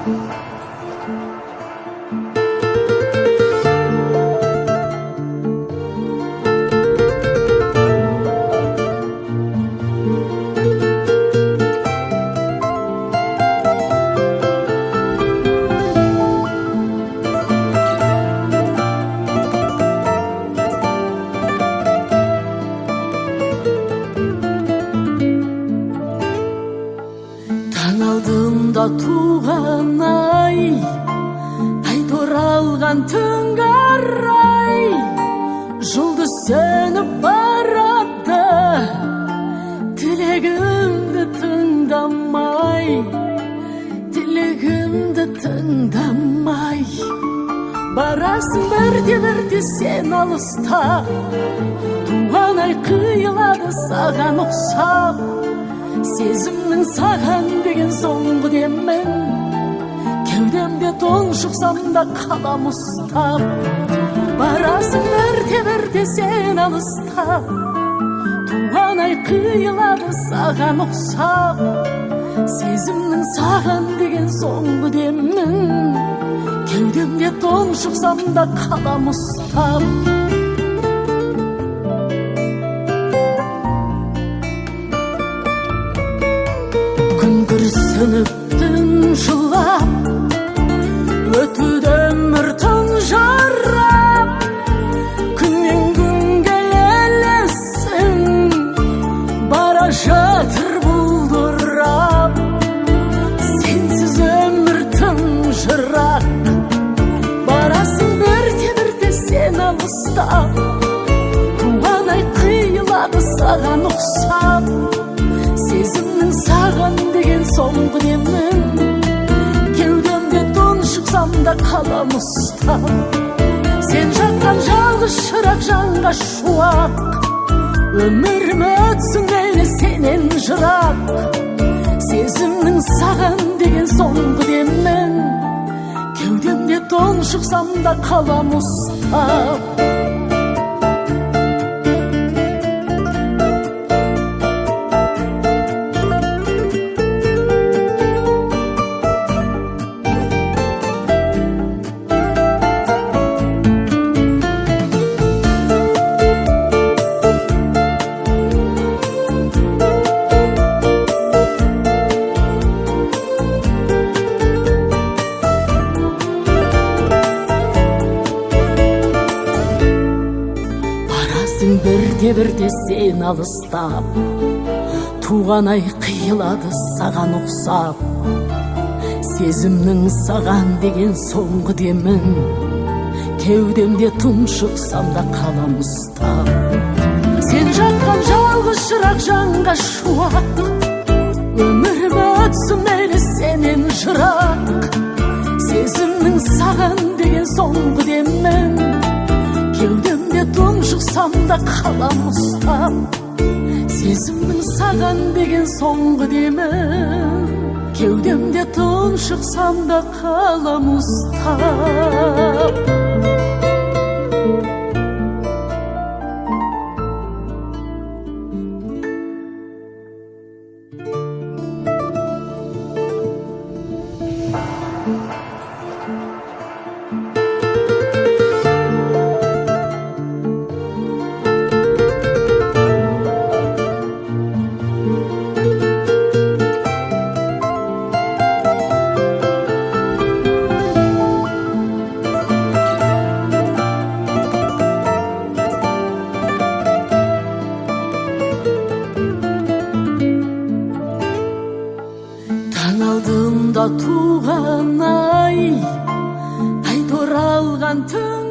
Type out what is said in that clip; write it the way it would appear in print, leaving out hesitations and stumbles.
Таң алдымда туған ай оралған түн қарай, жұлдыз сөніп барады, тілегімді тыңдамай, барасың бірте сен алыста, туған ай қиылады саған ұқсап, сезімнің саған деген соңғы демін, кеудемде тұншықсам да қалам ұстап, барасың бірте сен алыста, туған ай қиылады саған ұқсап, сезімнің саған деген соңғы демін, кеудемде тұншықсам да қалам ұстап. Күн күрсініп түн жылап, өтуді өмір тұнжырап, күннен күнге елесің, бара жатыр бұлдырап, сенсіз өмір тым жырақ, барасың бірте сен алыстап, туған ай қиылады саған ұқсап, сезімнің саған деген соңғы демін, кеудемде тұншықсам да қалам ұстап, сен жаққан жалғыз шырақ жанға шуақ, өмірім өтсін мейлі сенен жырақ, сезімнің саған деген соңғы демін, кеудемде тұншықсам да қалам ұстап. Бірте сен алыстап, туған ай қиылады саған ұқсап, сезімнің саған деген соңғы демін, кеудемде тұншықсам да қалам ұстап, сен жаққан жалғыз шырақ жанға шуақ, өмірім өтсін мейлі сенен жырақ, сезімнің саған деген соңғы демін, кеудемде тұншықсам да қалам ұстап, сезімнің саған деген соңғы демін, кеудемде тұншықсам да қалам ұстап. Таң алдымда туған ай оралған түн